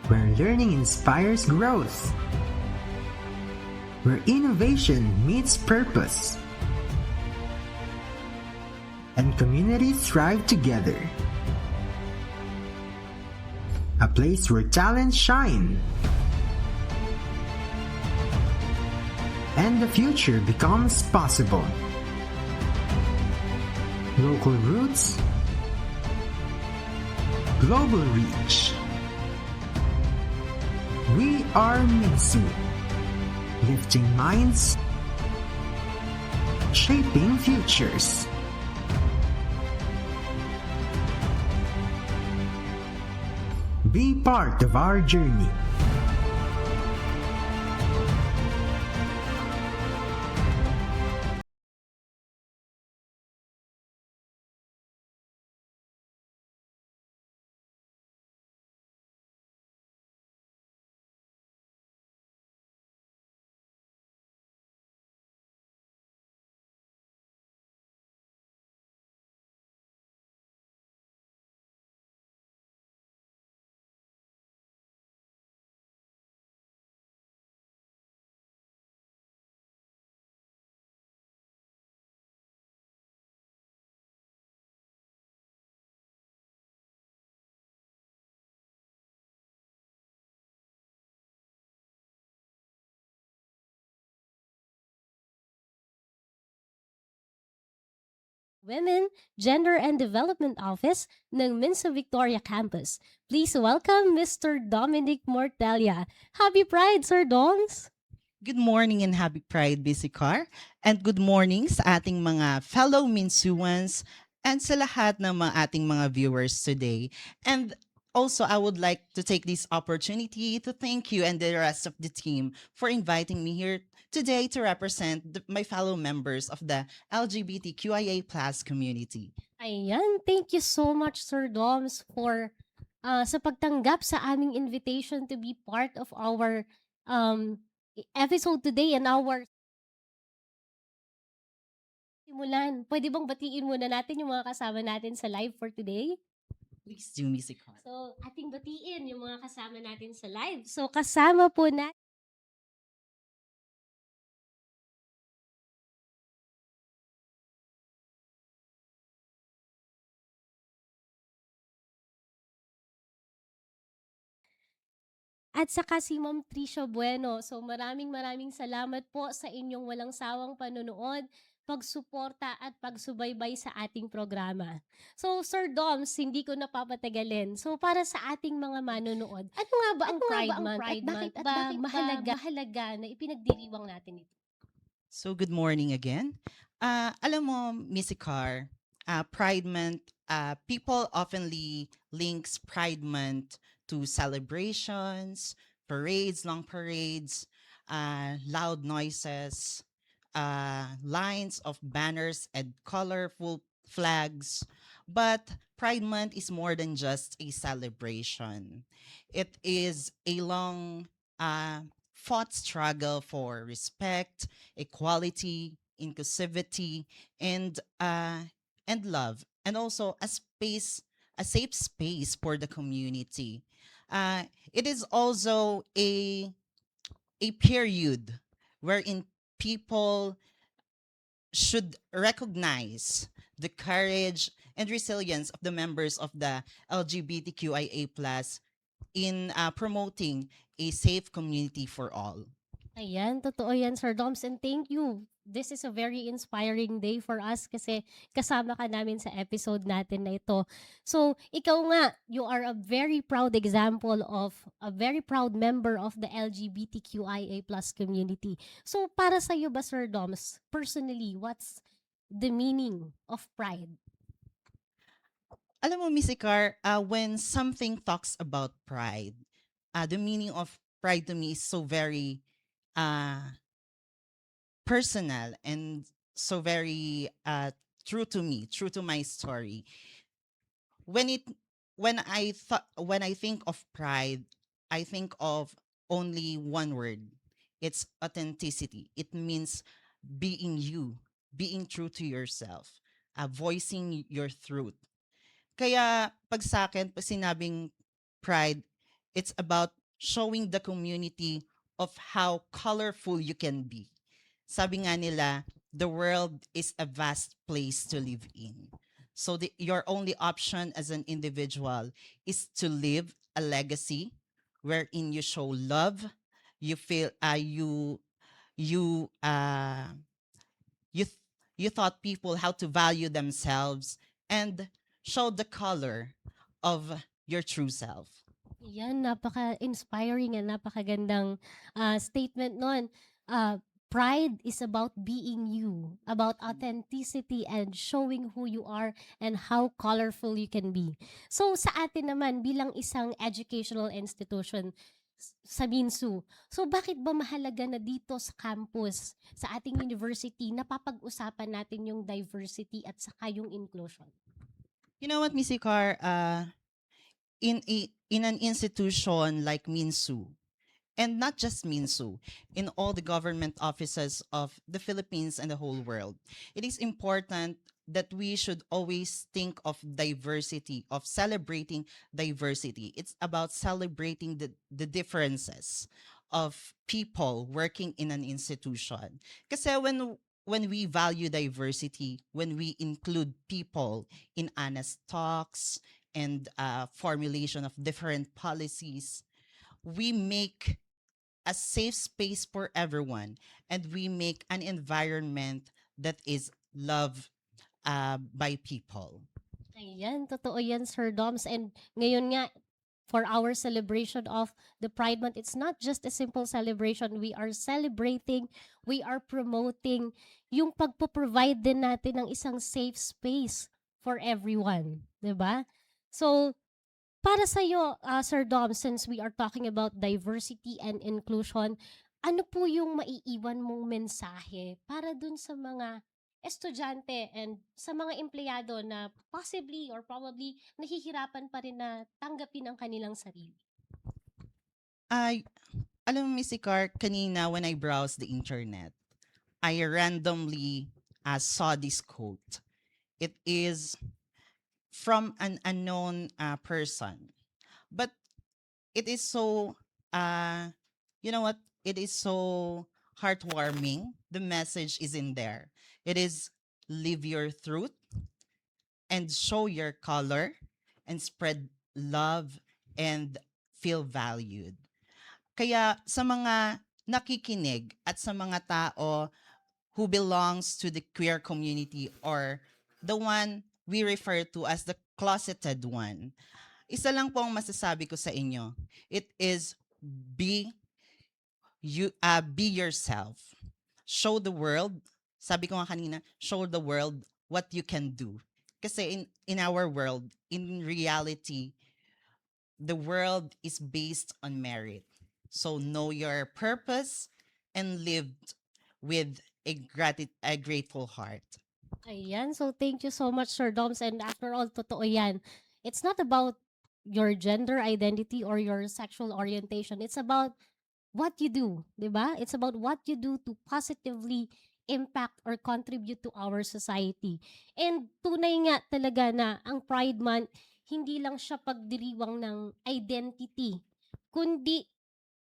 where learning inspires growth, where innovation meets purpose, and communities thrive together. A place where talents shine and the future becomes possible. Local roots, global reach. We are Minsu, lifting minds, shaping futures. Be part of our journey. Women, Gender and Development Office ng Minso Victoria Campus. Please welcome Mr. Dominic Mortelia. Happy Pride, Sir Doms! Good morning and happy Pride, Busy Car. And good morning sa ating mga fellow Minsuans and sa lahat ng mga ating mga viewers today. And also, I would like to take this opportunity to thank you and the rest of the team for inviting me here today to represent my fellow members of the LGBTQIA plus community. Ayan, thank you so much, Sir Doms, for sa pagtanggap sa aming invitation to be part of our episode today and our simulan. Pwede bang batiin muna natin yung mga kasama natin sa live for today? Please do, Missy Car. So, ating batiin yung mga kasama natin sa live. So, kasama po na at saka si Ma'am Tricia Bueno. So maraming salamat po sa inyong walang sawang panonood, pagsuporta at pagsubaybay sa ating programa. So Sir Doms, hindi ko napapatagalin. So para sa ating mga manonood, ano nga ba ang Pride Month at bakit ba mahalaga na ipinagdiriwang natin ito? So good morning again. Alam mo, Missy Car, Pride Month, people oftenly links Pride Month to celebrations, parades, long parades, loud noises, lines of banners and colorful flags. But Pride Month is more than just a celebration. It is a long fought struggle for respect, equality, inclusivity, and love, and also a safe space for the community. It is also a period wherein people should recognize the courage and resilience of the members of the LGBTQIA plus in promoting a safe community for all. Ayan, totoo yan, Sir Doms, and thank you. This is a very inspiring day for us kasi kasama ka namin sa episode natin na ito. So, ikaw nga, you are a very proud example of a very proud member of the LGBTQIA plus community. So, para sa iyo ba, Sir Doms, personally, what's the meaning of pride? Alam mo, Miss Icar, when something talks about pride, the meaning of pride to me is so very uh, personal and so very true to me, true to my story. When it when I think of pride, I think of only one word. It's authenticity. It means being you, being true to yourself, voicing your truth. Kaya pag sa akin, pag sinabing pride, it's about showing the community of how colorful you can be. Sabi nga nila, the world is a vast place to live in. So your only option as an individual is to live a legacy wherein you show love, you feel you you th- you taught people how to value themselves and show the color of your true self. Yan, napaka-inspiring and napakagandang statement nun. Pride is about being you, about authenticity and showing who you are and how colorful you can be. So sa atin naman bilang isang educational institution sa Minsu, so bakit ba mahalaga na dito sa campus, sa ating university, napapag-usapan natin yung diversity at saka yung inclusion? You know what, Missy Carr? In an institution like Minsu, and not just Minsu, in all the government offices of the Philippines and the whole world, it is important that we should always think of diversity, of celebrating diversity. It's about celebrating the differences of people working in an institution. Kasi when we value diversity, when we include people in honest talks and formulation of different policies, we make a safe space for everyone, and we make an environment that is loved by people. Ayan, totoo yan, Sir Doms. And ngayon nga, for our celebration of the Pride Month, it's not just a simple celebration. We are celebrating, we are promoting yung pagpo-provide din natin ng isang safe space for everyone. 'Di ba? So, para sa'yo, Sir Dom, since we are talking about diversity and inclusion, ano po yung maiiwan mong mensahe para dun sa mga estudyante and sa mga empleyado na possibly or probably nahihirapan pa rin na tanggapin ang kanilang sarili? Alam mo, Missy Carr, kanina when I browsed the internet, I randomly saw this quote. It is from an unknown person. But it is so, you know what? It is so heartwarming. The message is in there. It is live your truth and show your color and spread love and feel valued. Kaya sa mga nakikinig at sa mga tao who belongs to the queer community or the one we refer to as the closeted one, isa lang po ang masasabi ko sa inyo. It is be yourself. Show the world, sabi ko nga kanina, show the world what you can do. Kasi in our world, in reality, the world is based on merit. So know your purpose and live with a grateful heart. Ayan, so thank you so much, Sir Doms. And after all, totoo yan. It's not about your gender identity or your sexual orientation. It's about what you do, di ba? It's about what you do to positively impact or contribute to our society. And tunay nga talaga na ang Pride Month, hindi lang siya pagdiriwang ng identity, kundi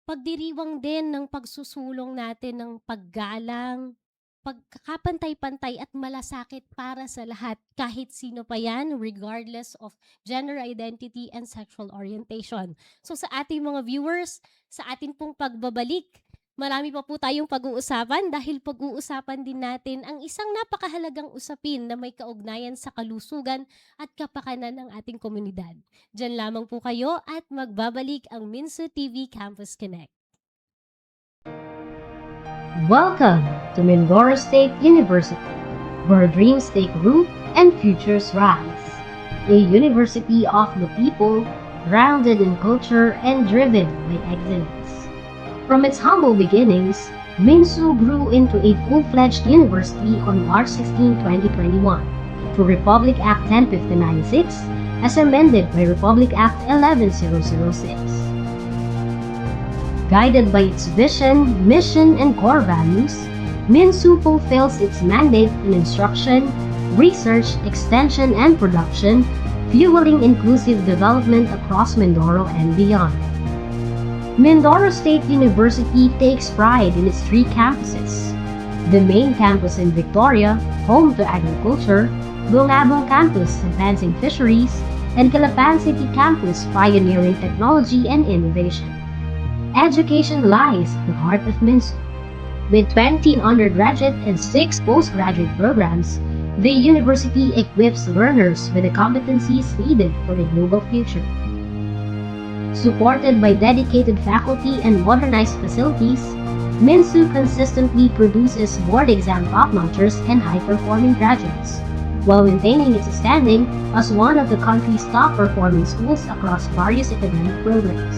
pagdiriwang din ng pagsusulong natin ng paggalang, pagkakapantay-pantay at malasakit para sa lahat, kahit sino pa yan, regardless of gender identity and sexual orientation. So sa ating mga viewers, sa ating pong pagbabalik, marami pa po tayong pag-uusapan dahil pag-uusapan din natin ang isang napakahalagang usapin na may kaugnayan sa kalusugan at kapakanan ng ating komunidad. Diyan lamang po kayo at magbabalik ang Minsu TV Campus Connect. Welcome to Mindoro State University, where dreams take root and futures rise. A university of the people, grounded in culture and driven by excellence. From its humble beginnings, Minsu grew into a full-fledged university on March 16, 2021, through Republic Act 10596, as amended by Republic Act 11006. Guided by its vision, mission, and core values, Minsu fulfills its mandate in instruction, research, extension, and production, fueling inclusive development across Mindoro and beyond. Mindoro State University takes pride in its three campuses. The main campus in Victoria, home to agriculture, Bungabong Campus, advancing fisheries, and Calapan City Campus, pioneering technology and innovation. Education lies at the heart of MINSU. With 20 undergraduate and 6 postgraduate programs, the university equips learners with the competencies needed for a global future. Supported by dedicated faculty and modernized facilities, MINSU consistently produces board exam top-notchers and high-performing graduates, while maintaining its standing as one of the country's top-performing schools across various academic programs.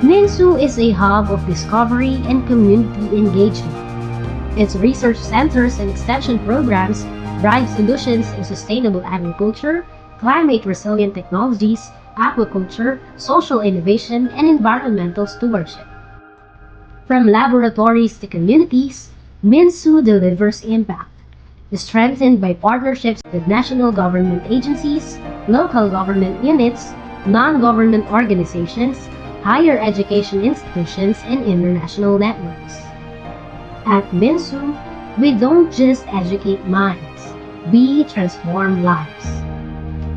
MINSU is a hub of discovery and community engagement. Its research centers and extension programs drive solutions in sustainable agriculture, climate-resilient technologies, aquaculture, social innovation, and environmental stewardship. From laboratories to communities, MINSU delivers impact, strengthened by partnerships with national government agencies, local government units, non-government organizations, higher education institutions, and international networks. At MINSU, we don't just educate minds, we transform lives.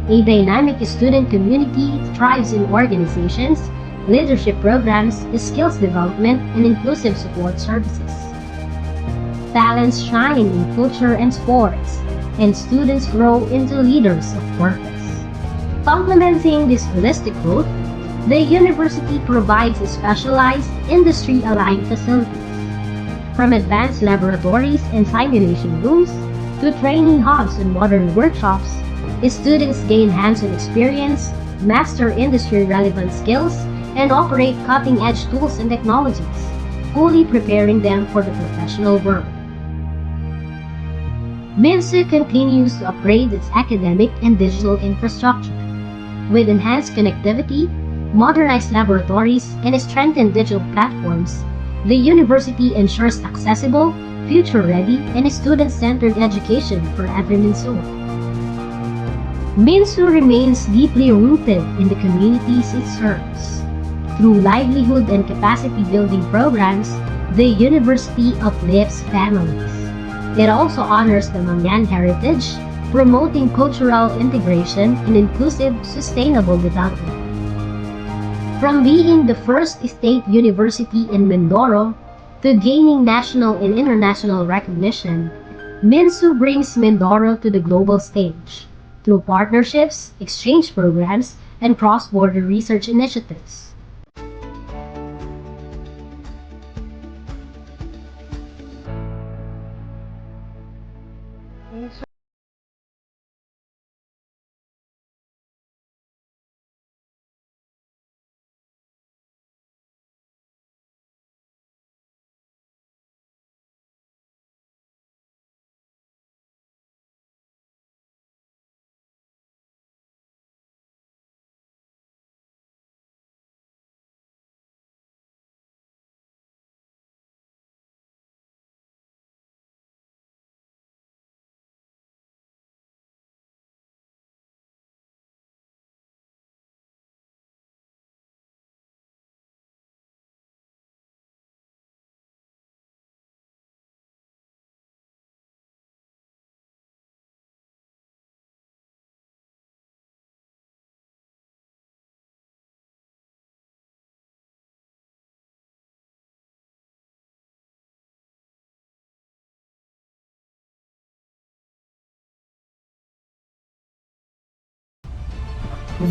A dynamic student community thrives in organizations, leadership programs, skills development, and inclusive support services. Talents shine in culture and sports, and students grow into leaders of purpose. Complementing this holistic growth, the university provides specialized, industry-aligned facilities. From advanced laboratories and simulation rooms to training hubs and modern workshops, students gain hands-on experience, master industry-relevant skills, and operate cutting-edge tools and technologies, fully preparing them for the professional world. MINSU continues to upgrade its academic and digital infrastructure. With enhanced connectivity, modernized laboratories, and strengthened digital platforms, the university ensures accessible, future-ready, and student-centered education for every MINSUan. MINSU remains deeply rooted in the communities it serves. Through livelihood and capacity-building programs, the university uplifts families. It also honors the Mangyan heritage, promoting cultural integration and inclusive, sustainable development. From being the first state university in Mindoro to gaining national and international recognition, MINSU brings Mindoro to the global stage through partnerships, exchange programs, and cross-border research initiatives.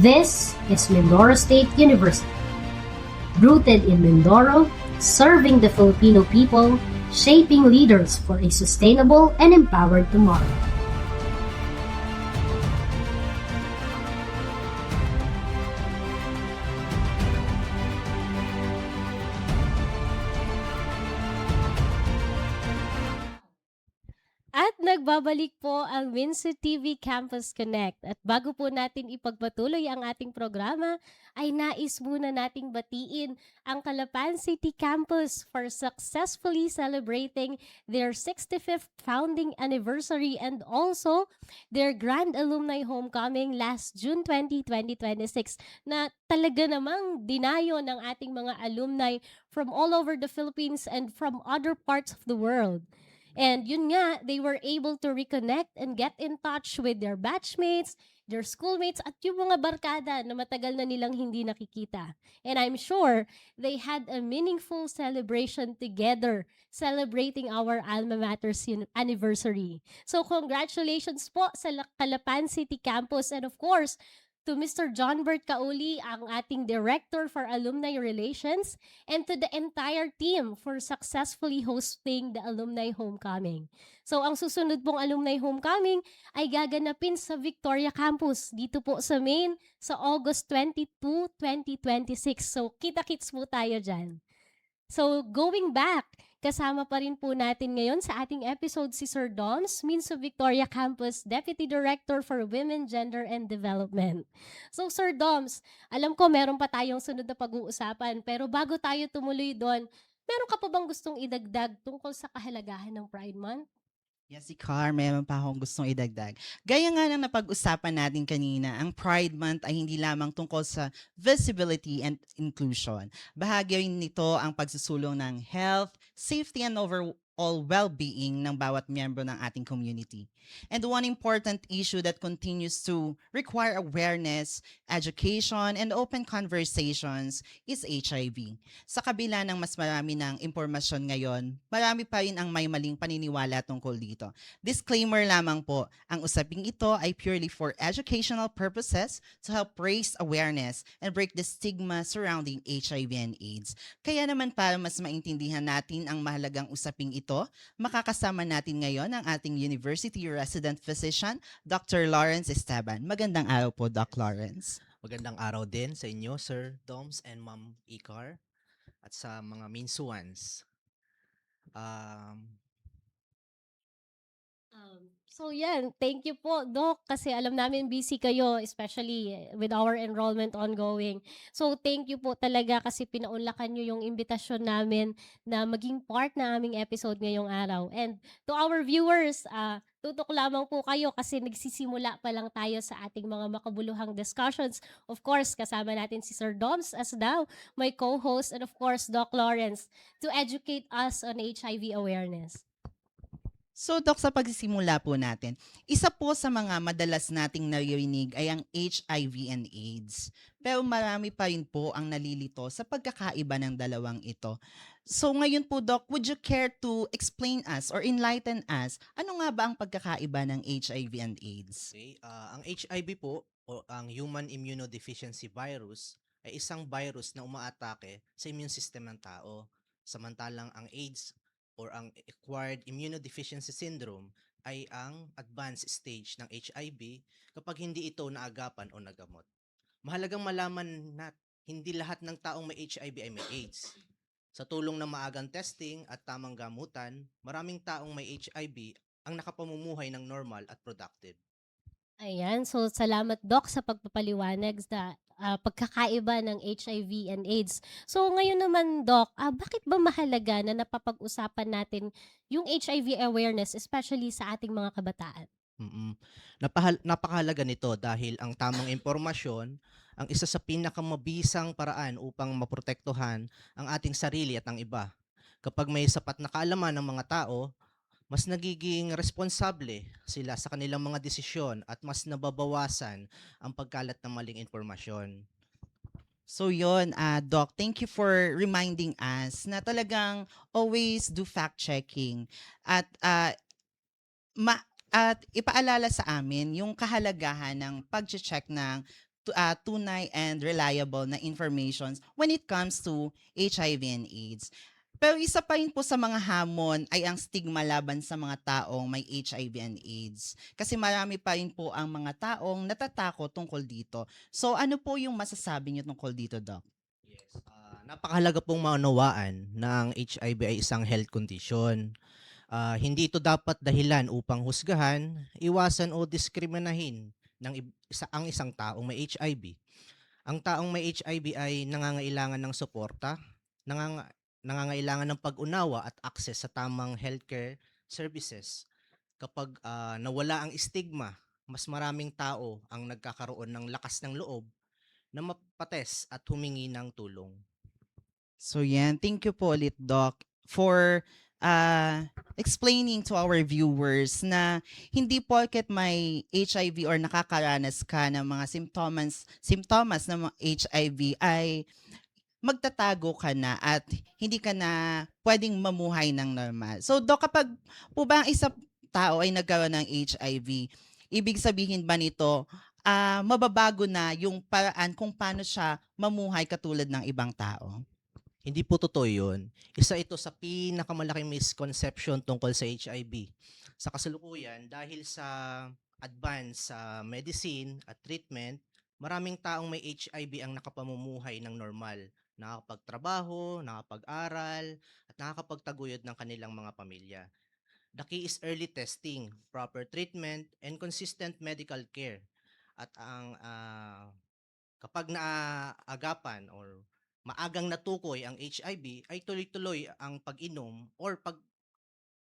This is Mindoro State University. Rooted in Mindoro, serving the Filipino people, shaping leaders for a sustainable and empowered tomorrow. At nagbabalik po ang Winsu TV Campus Connect. At bago po natin ipagpatuloy ang ating programa, ay nais muna nating batiin ang Calapan City Campus for successfully celebrating their 65th founding anniversary and also their grand alumni homecoming last June 20, 2026 na talaga namang dinayo ng ating mga alumni from all over the Philippines and from other parts of the world. And yun nga, they were able to reconnect and get in touch with their batchmates, their schoolmates, at yung mga barkada na matagal na nilang hindi nakikita. And I'm sure they had a meaningful celebration together, celebrating our alma mater's anniversary. So congratulations po sa Calapan City Campus, and of course, to Mr. John Bert Kauli, ang ating Director for Alumni Relations, and to the entire team for successfully hosting the Alumni Homecoming. So ang susunod pong Alumni Homecoming ay gaganapin sa Victoria Campus, dito po sa Maine, sa August 22, 2026. So kita-kits po tayo dyan. So going back, kasama pa rin po natin ngayon sa ating episode si Sir Doms, Minso Victoria Campus Deputy Director for Women, Gender, and Development. So Sir Doms, alam ko meron pa tayong sunod na pag-uusapan, pero bago tayo tumuloy doon, meron ka pa bang gustong idagdag tungkol sa kahalagahan ng Pride Month? Yes, si Car, meron pa akong gustong idagdag. Gaya nga ng napag-usapan natin kanina, ang Pride Month ay hindi lamang tungkol sa visibility and inclusion. Bahagi rin nito ang pagsusulong ng health, safety, and overall well-being ng bawat miyembro ng ating community. And one important issue that continues to require awareness, education, and open conversations is HIV. Sa kabila ng mas marami ng impormasyon ngayon, marami pa rin ang may maling paniniwala tungkol dito. Disclaimer lamang po, ang usaping ito ay purely for educational purposes to help raise awareness and break the stigma surrounding HIV and AIDS. Kaya naman para mas maintindihan natin ang mahalagang usaping ito, makakasama natin ngayon ang ating University Resident Physician, Dr. Lawrence Esteban. Magandang araw po, Doc Lawrence. Magandang araw din sa inyo, Sir Doms and Ma'am Icar, at sa mga Minsuans. So yan, thank you po, Doc, kasi alam namin busy kayo, especially with our enrollment ongoing. So thank you po talaga kasi pinaunlakan nyo yung imbitasyon namin na maging part na aming episode ngayong araw. And to our viewers, tutok lamang po kayo kasi nagsisimula pa lang tayo sa ating mga makabuluhang discussions. Of course, kasama natin si Sir Doms as daw, my co-host, and of course, Doc Lawrence, to educate us on HIV awareness. So, Doc, sa pagsisimula po natin, isa po sa mga madalas nating naririnig ay ang HIV and AIDS. Pero marami pa rin po ang nalilito sa pagkakaiba ng dalawang ito. So, ngayon po, Doc, would you care to explain us or enlighten us, ano nga ba ang pagkakaiba ng HIV and AIDS? Okay, ang HIV po, o ang Human Immunodeficiency Virus, ay isang virus na umaatake sa immune system ng tao. Samantalang ang AIDS or ang Acquired Immunodeficiency Syndrome ay ang advanced stage ng HIV kapag hindi ito naagapan o nagamot. Mahalagang malaman na hindi lahat ng taong may HIV ay may AIDS. Sa tulong ng maagang testing at tamang gamutan, maraming taong may HIV ang nakapamumuhay ng normal at productive. Ayan, so salamat Doc sa pagpapaliwanag sa pagkakaiba ng HIV and AIDS. So ngayon naman Doc, bakit ba mahalaga na napapag-usapan natin yung HIV awareness especially sa ating mga kabataan? Napakahalaga nito dahil ang tamang impormasyon ang isa sa pinakamabisang paraan upang maprotektuhan ang ating sarili at ang iba. Kapag may sapat na kaalaman ng mga tao, mas nagiging responsable sila sa kanilang mga desisyon at mas nababawasan ang pagkalat ng maling impormasyon. So yun, Doc, thank you for reminding us na talagang always do fact-checking at at ipaalala sa amin yung kahalagahan ng pag-check ng tunay and reliable na informations when it comes to HIV and AIDS. Pero isa pa rin po sa mga hamon ay ang stigma laban sa mga taong may HIV and AIDS. Kasi marami pa rin po ang mga taong natatakot tungkol dito. So ano po yung masasabi niyo tungkol dito, Doc? Yes, napakahalaga pong maunawaan na ang HIV ay isang health condition. Hindi ito dapat dahilan upang husgahan, iwasan o diskriminahin ang isang taong may HIV. Ang taong may HIV ay nangangailangan ng suporta, nangangailangan ng pag-unawa at access sa tamang healthcare services. Kapag nawala ang stigma, mas maraming tao ang nagkakaroon ng lakas ng loob na mapates at humingi ng tulong. So yan, thank you po ulit, Doc, for explaining to our viewers na hindi porket may HIV or nakakaranas ka ng mga simptomas ng mga HIV ay magtatago ka na at hindi ka na pwedeng mamuhay ng normal. So, Doc, kapag po ba ang isang tao ay nagkaroon ng HIV, ibig sabihin ba nito, mababago na yung paraan kung paano siya mamuhay katulad ng ibang tao? Hindi po totoo yun. Isa ito sa pinakamalaking misconception tungkol sa HIV. Sa kasalukuyan, dahil sa advance sa medicine at treatment, maraming taong may HIV ang nakapamumuhay ng normal. Nakakapagtrabaho, nakapag-aral, at nakakapagtaguyod ng kanilang mga pamilya. The key is early testing, proper treatment, and consistent medical care. At kapag naaagapan or maagang natukoy ang HIV, ay tuloy-tuloy ang pag-inom or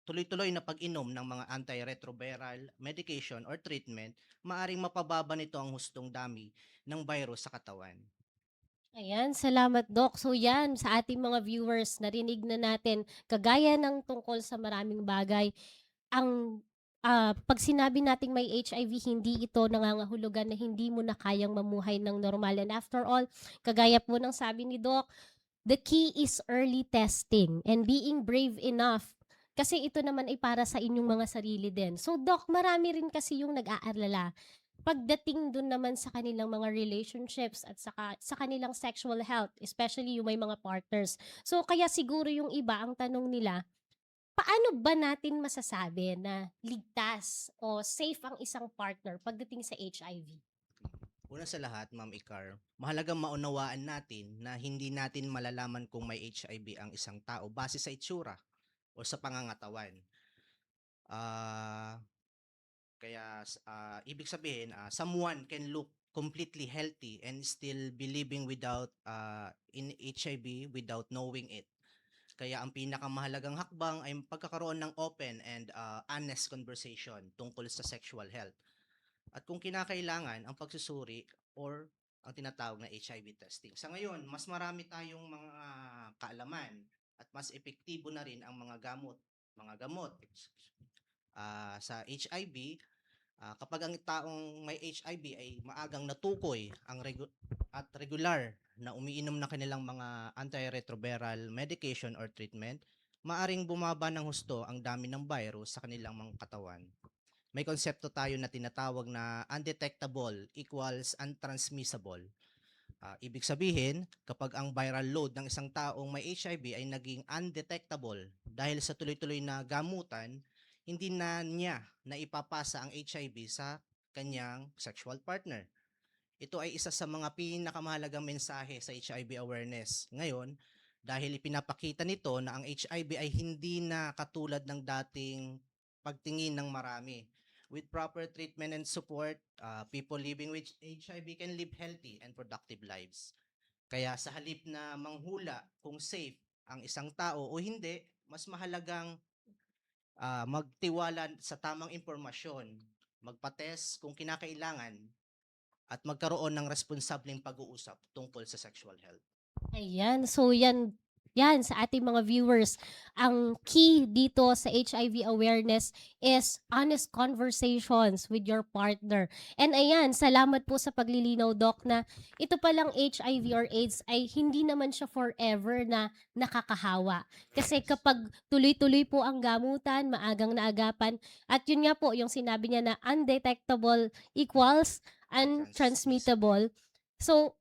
tuloy-tuloy na pag-inom ng mga antiretroviral medication or treatment, maaring mapababa nito ang hustong dami ng virus sa katawan. Ayan, salamat Doc. So yan, sa ating mga viewers, narinig na natin, kagaya ng tungkol sa maraming bagay, ang pag sinabi nating may HIV, hindi ito nangangahulugan na hindi mo na kayang mamuhay ng normal. And after all, kagaya po ng sabi ni Doc, the key is early testing and being brave enough. Kasi ito naman ay para sa inyong mga sarili din. So Doc, marami rin kasi yung nag-aalala pagdating dun naman sa kanilang mga relationships at sa kanilang sexual health, especially yung may mga partners. So kaya siguro yung iba, ang tanong nila, paano ba natin masasabi na ligtas o safe ang isang partner pagdating sa HIV? Una sa lahat, Ma'am Icar, mahalagang maunawaan natin na hindi natin malalaman kung may HIV ang isang tao base sa itsura o sa pangangatawan. Ibig sabihin, someone can look completely healthy and still be living without in HIV without knowing it. Kaya ang pinakamahalagang hakbang ay pagkakaroon ng open and honest conversation tungkol sa sexual health. At kung kinakailangan, ang pagsusuri or ang tinatawag na HIV testing. Sa ngayon, mas marami tayong mga kaalaman at mas epektibo na rin ang mga gamot sa HIV. Kapag ang taong may HIV ay maagang natukoy at regular na umiinom ng kanilang mga antiretroviral medication or treatment, maaring bumaba ng husto ang dami ng virus sa kanilang mga katawan. May konsepto tayo na tinatawag na undetectable equals untransmissible. Ibig sabihin, kapag ang viral load ng isang taong may HIV ay naging undetectable dahil sa tuloy-tuloy na gamutan, hindi na niya naipapasa ang HIV sa kanyang sexual partner. Ito ay isa sa mga pinakamahalagang mensahe sa HIV awareness. Ngayon, dahil ipinapakita nito na ang HIV ay hindi na katulad ng dating pagtingin ng marami. With proper treatment and support, people living with HIV can live healthy and productive lives. Kaya sa halip na manghula kung safe ang isang tao o hindi, mas mahalagang magtiwala sa tamang impormasyon, magpa-test kung kinakailangan, at magkaroon ng responsableng pag-uusap tungkol sa sexual health. Ayan, so yan sa ating mga viewers. Ang key dito sa HIV awareness is honest conversations with your partner. And ayan, salamat po sa paglilinaw, Doc, na ito palang HIV or AIDS ay hindi naman siya forever na nakakahawa. Kasi kapag tuloy-tuloy po ang gamutan, maagang naagapan, at yun nga po, yung sinabi niya na undetectable equals untransmittable. So,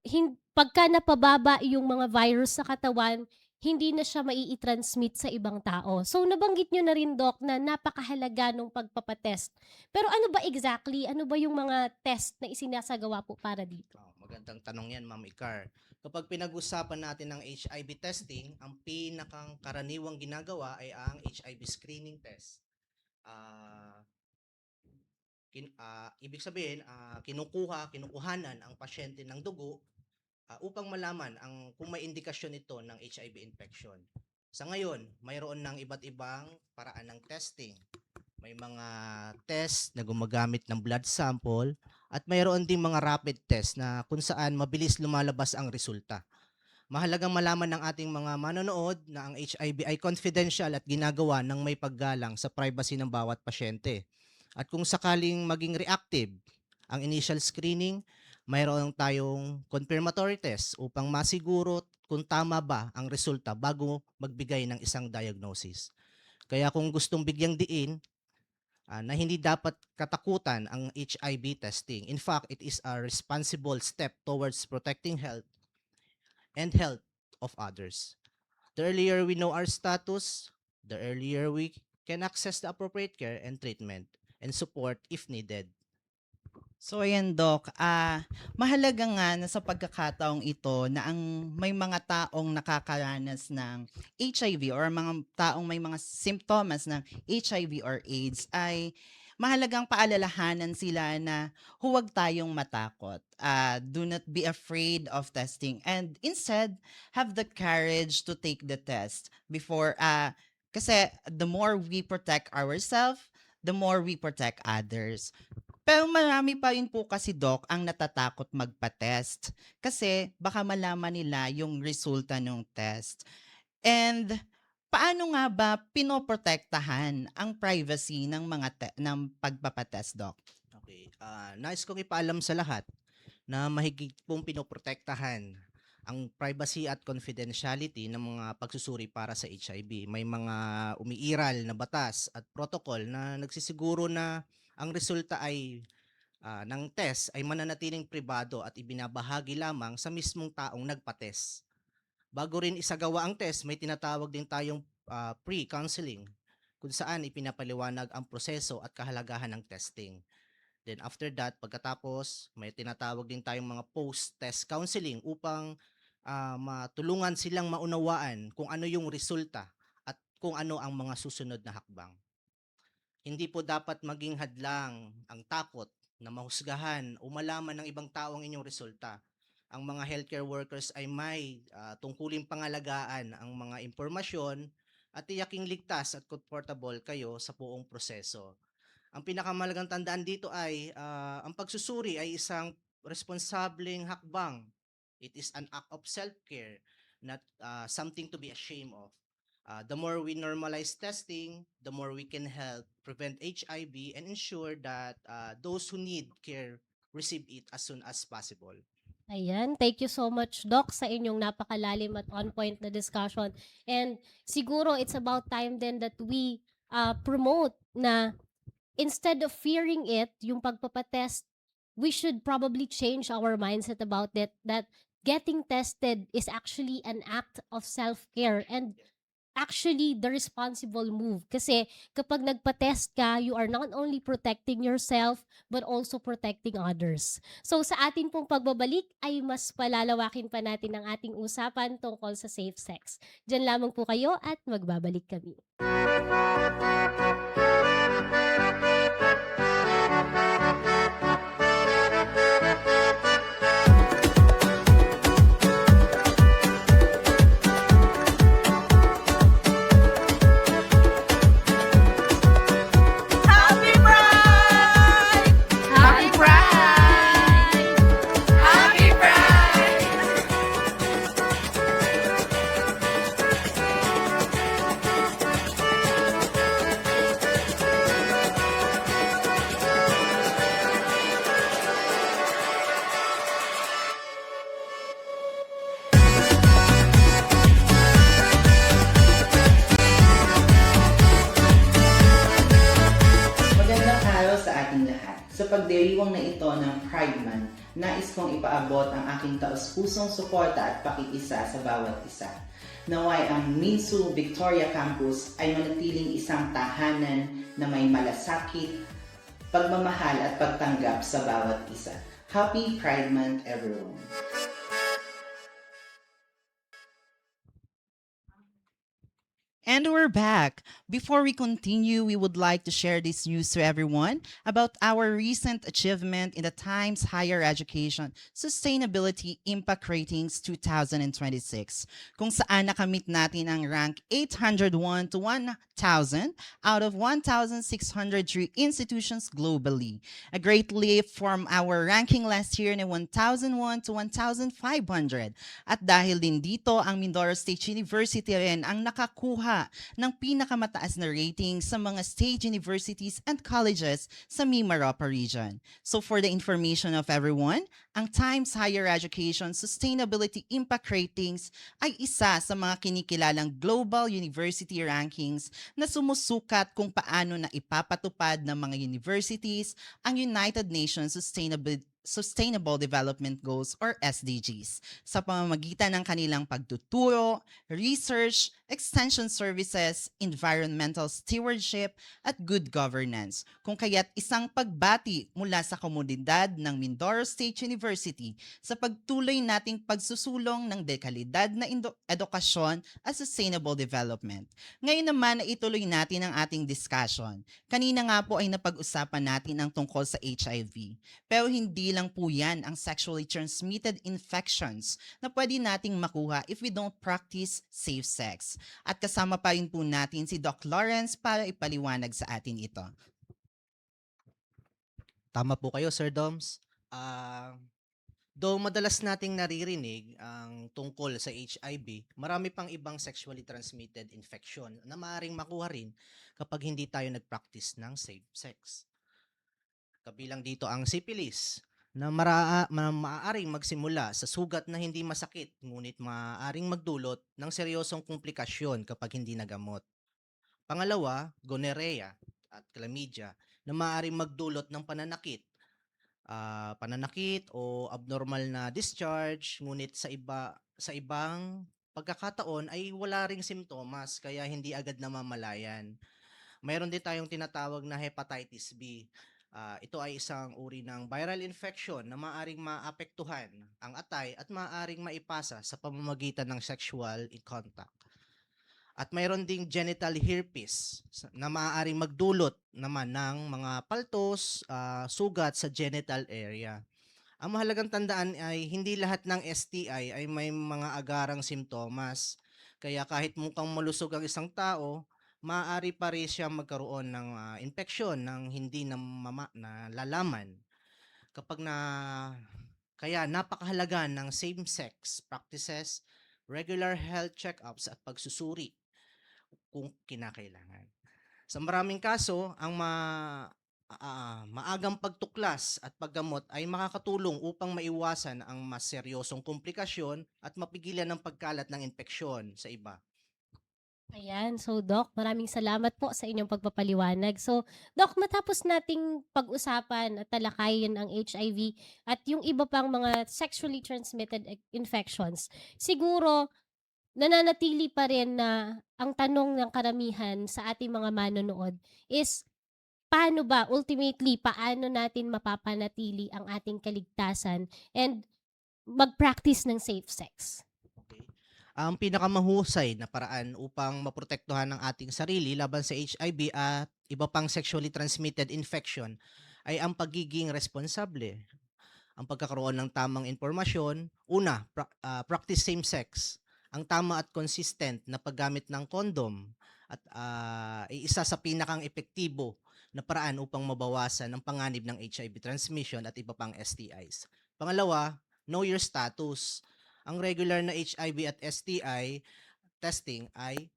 pagka napababa yung mga virus sa katawan, hindi na siya mai-transmit sa ibang tao. So, nabanggit nyo na rin, Doc, na napakahalaga nung pagpapatest. Pero ano ba exactly? Ano ba yung mga test na isinasagawa po para dito? Magandang tanong yan, Ma'am Icar. Kapag pinag-usapan natin ng HIV testing, ang pinakang karaniwang ginagawa ay ang HIV screening test. Ibig sabihin, kinukuhanan ang pasyente ng dugo upang malaman kung may indikasyon ito ng HIV infection. Sa ngayon, mayroon ng iba't ibang paraan ng testing. May mga test na gumagamit ng blood sample at mayroon ding mga rapid test na kung saan mabilis lumalabas ang resulta. Mahalagang malaman ng ating mga manonood na ang HIV ay confidential at ginagawa ng may paggalang sa privacy ng bawat pasyente. At kung sakaling maging reactive ang initial screening, mayroon tayong confirmatory test upang masiguro kung tama ba ang resulta bago magbigay ng isang diagnosis. Kaya kung gustong bigyang diin, na hindi dapat katakutan ang HIV testing. In fact, it is a responsible step towards protecting health and health of others. The earlier we know our status, the earlier we can access the appropriate care and treatment and support if needed. So ayan Doc, mahalaga nga na sa pagkakataong ito na ang may mga taong nakakaranas ng HIV or mga taong may mga simptomas ng HIV or AIDS ay mahalagang paalalahanan sila na huwag tayong matakot. Do not be afraid of testing and instead have the courage to take the test before kasi the more we protect ourselves, the more we protect others. Pero marami pa rin po kasi Doc ang natatakot magpa-test kasi baka malaman nila yung resulta ng test. And paano nga ba pinoprotektahan ang privacy ng ng pagpapatest, Doc? Okay. Nais kong ipaalam sa lahat na mahigit pong pinoprotektahan ang privacy at confidentiality ng mga pagsusuri para sa HIV. May mga umiiral na batas at protocol na nagsisiguro na ang resulta ay ng test ay mananatiling pribado at ibinabahagi lamang sa mismong taong nagpa-test. Bago rin isagawa ang test, may tinatawag din tayong pre-counseling kung saan ipinapaliwanag ang proseso at kahalagahan ng testing. Then after that, pagkatapos, may tinatawag din tayong mga post-test counseling upang matulungan silang maunawaan kung ano yung resulta at kung ano ang mga susunod na hakbang. Hindi po dapat maging hadlang ang takot na mahusgahan o malaman ng ibang tao ang inyong resulta. Ang mga healthcare workers ay may tungkuling pangalagaan ang mga impormasyon at tiyaking ligtas at comfortable kayo sa buong proseso. Ang pinakamalagang tandaan dito ay ang pagsusuri ay isang responsableng hakbang. It is an act of self-care, not something to be ashamed of. The more we normalize testing, the more we can help prevent HIV and ensure that those who need care receive it as soon as possible. Ayan, thank you so much, Doc, sa inyong napakalalim at on-point na discussion. And siguro it's about time then that we promote na instead of fearing it, yung pagpapatest, we should probably change our mindset about it, that getting tested is actually an act of self-care and actually the responsible move. Kasi kapag nagpa-test ka, you are not only protecting yourself, but also protecting others. So sa ating pong pagbabalik, ay mas palalawakin pa natin ang ating usapan tungkol sa safe sex. Diyan lamang po kayo at magbabalik kami. Sa pagdiriwang na ito ng Pride Month, nais kong ipaabot ang aking taus-pusong suporta at pakikisa sa bawat isa. Naway ang Minsu Victoria Campus ay manatiling isang tahanan na may malasakit, pagmamahal at pagtanggap sa bawat isa. Happy Pride Month, everyone. And we're back. Before we continue, we would like to share this news to everyone about our recent achievement in the Times Higher Education Sustainability Impact Ratings 2026, kung saan nakamit natin ang rank 801 to 1,000 out of 1,603 institutions globally. A great leap from our ranking last year na 1,001 to 1,500. At dahil din dito, ang Mindoro State University rin ang nakakuha ng pinakamataas na rating sa mga state universities and colleges sa Mimaropa region. So for the information of everyone, ang Times Higher Education Sustainability Impact Ratings ay isa sa mga kinikilalang global university rankings na sumusukat kung paano na ipapatupad ng mga universities ang United Nations Sustainable Development Goals or SDGs sa pamamagitan ng kanilang pagtuturo, research, extension services, environmental stewardship, at good governance. Kung kaya't isang pagbati mula sa komunidad ng Mindoro State University sa pagtuloy nating pagsusulong ng dekalidad na edukasyon at sustainable development. Ngayon naman ay ituloy natin ang ating discussion. Kanina nga po ay napag-usapan natin ang tungkol sa HIV. Pero hindi lang po yan ang sexually transmitted infections na pwede nating makuha if we don't practice safe sex. At kasama pa rin po natin si Doc Lawrence para ipaliwanag sa atin ito. Tama po kayo, Sir Doms. Though madalas nating naririnig ang tungkol sa HIV, marami pang ibang sexually transmitted infection na maaaring makuha rin kapag hindi tayo nag-practice ng safe sex. Kabilang dito ang syphilis na maaaring magsimula sa sugat na hindi masakit ngunit maaaring magdulot ng seryosong komplikasyon kapag hindi nagamot. Pangalawa, gonorrhea at chlamydia na maaaring magdulot ng pananakit o abnormal na discharge ngunit sa ibang pagkakataon ay wala ring simptomas kaya hindi agad namamalayan. Mayroon din tayong tinatawag na hepatitis B. Ito ay isang uri ng viral infection na maaaring maapektuhan ang atay at maaaring maipasa sa pamamagitan ng sexual contact. At mayroon ding genital herpes na maaaring magdulot naman ng mga paltos, sugat sa genital area. Ang mahalagang tandaan ay hindi lahat ng STI ay may mga agarang simptomas. Kaya kahit mukhang malusog ang isang tao, maaari pa rin siya magkaroon ng infeksyon ng hindi nalalaman. Kaya napakahalaga ng same-sex practices, regular health check-ups at pagsusuri kung kinakailangan. Sa maraming kaso, ang maagang pagtuklas at paggamot ay makakatulong upang maiwasan ang mas seryosong komplikasyon at mapigilan ang pagkalat ng infeksyon sa iba. Ayan. So, Doc, maraming salamat po sa inyong pagpapaliwanag. So, Doc, matapos nating pag-usapan at talakayin ang HIV at yung iba pang mga sexually transmitted infections, siguro, nananatili pa rin na ang tanong ng karamihan sa ating mga manonood is, paano ba, ultimately, paano natin mapapanatili ang ating kaligtasan and mag-practice ng safe sex? Okay. Ang pinakamahusay na paraan upang maprotektuhan ang ating sarili laban sa HIV at iba pang sexually transmitted infection ay ang pagiging responsable. Ang pagkakaroon ng tamang impormasyon, una, practice same sex. Ang tama at consistent na paggamit ng condom at ay isa sa pinakang epektibo na paraan upang mabawasan ang panganib ng HIV transmission at iba pang STIs. Pangalawa, know your status. Ang regular na HIV at STI testing ay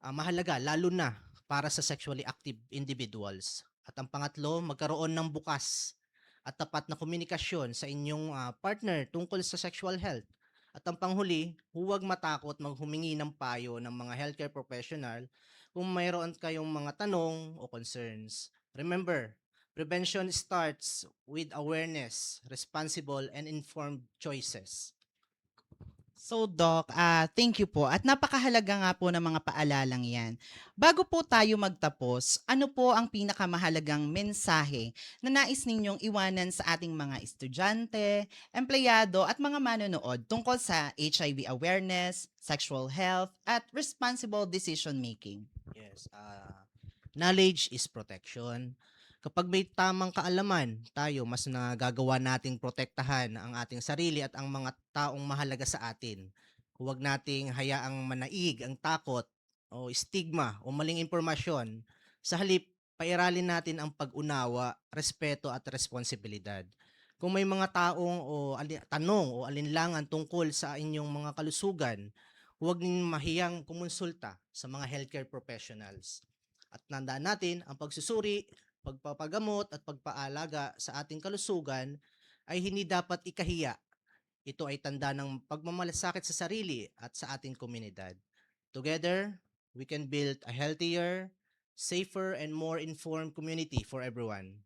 mahalaga lalo na para sa sexually active individuals. At ang pangatlo, magkaroon ng bukas at tapat na komunikasyon sa inyong partner tungkol sa sexual health. At ang panghuli, huwag matakot maghumingi ng payo ng mga healthcare professional kung mayroon kayong mga tanong o concerns. Remember, prevention starts with awareness, responsible and informed choices. So Doc, thank you po at napakahalaga nga po ng mga paalalang yan. Bago po tayo magtapos, ano po ang pinakamahalagang mensahe na nais ninyong iwanan sa ating mga estudyante, empleyado at mga manonood tungkol sa HIV awareness, sexual health at responsible decision making? Yes, knowledge is protection. Kapag may tamang kaalaman, tayo mas nagagawa nating protektahan ang ating sarili at ang mga taong mahalaga sa atin. Huwag nating hayaang manaig ang takot o stigma o maling impormasyon. Sa halip, pairalin natin ang pag-unawa, respeto at responsibilidad. Kung may mga taong tanong o alinlangan tungkol sa inyong mga kalusugan, huwag ninyong mahiyang kumonsulta sa mga healthcare professionals. At tandaan natin, ang pagsusuri, pagpapagamot at pagpaalaga sa ating kalusugan ay hindi dapat ikahiya. Ito ay tanda ng pagmamalasakit sa sarili at sa ating komunidad. Together, we can build a healthier, safer, and more informed community for everyone.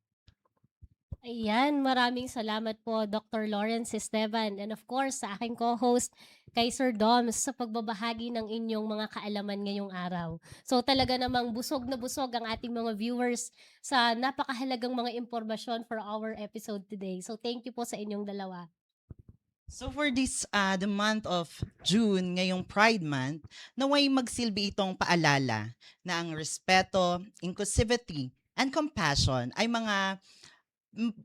Ayan, maraming salamat po Dr. Lawrence Esteban and of course sa aking co-host kay Sir Doms sa pagbabahagi ng inyong mga kaalaman ngayong araw. So talaga namang busog na busog ang ating mga viewers sa napakahalagang mga impormasyon for our episode today. So thank you po sa inyong dalawa. So for this, the month of June, ngayong Pride Month, naway magsilbi itong paalala na ang respeto, inclusivity, and compassion ay mga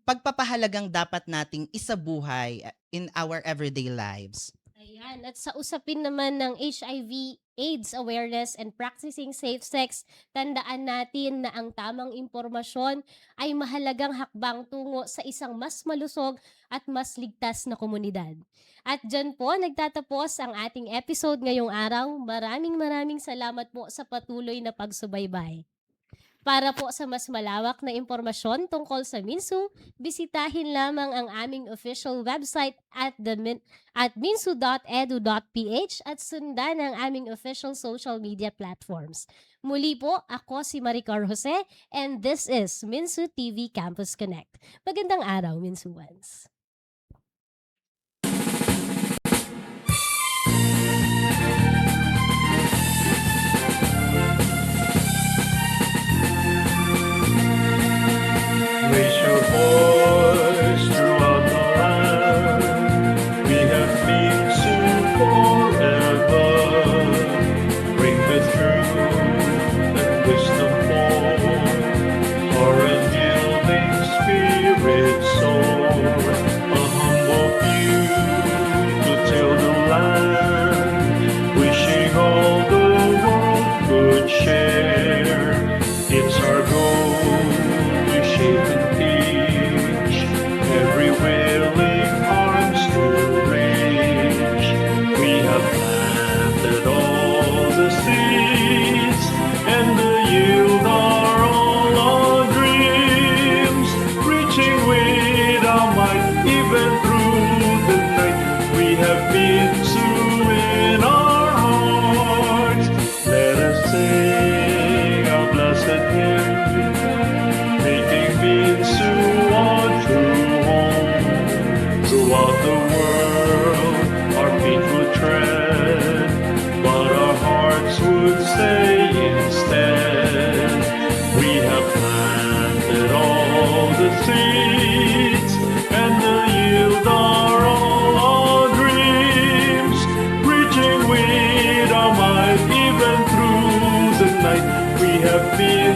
pagpapahalagang dapat nating isabuhay in our everyday lives. Ayan, at sa usapin naman ng HIV, AIDS awareness and practicing safe sex, tandaan natin na ang tamang impormasyon ay mahalagang hakbang tungo sa isang mas malusog at mas ligtas na komunidad. At dyan po nagtatapos ang ating episode ngayong araw. Maraming salamat po sa patuloy na pagsubaybay. Para po sa mas malawak na impormasyon tungkol sa Minsu, bisitahin lamang ang aming official website at minsu.edu.ph at sundan ang aming official social media platforms. Muli po, ako si Maricar Jose and this is Minsu TV Campus Connect. Magandang araw, Minsuans! Raise your voice throughout the land. We have been soon forever. Bring the truth and wisdom forth. For unyielding spirit soar. A humble few to till the land. Wishing all the world could share. It's our goal to shape and teach, every willing arms to reach. We have planted all the seeds, and the yield are all our dreams. Reaching with our might, even through the night, we have been in our hearts. Let us sing our blessed hymn, making Minsu our true home. Throughout the world, our feet would tread, but our hearts would say instead, we have planted all the seeds, and the yield are all our dreams. Reaching with our might, even through the night, we have been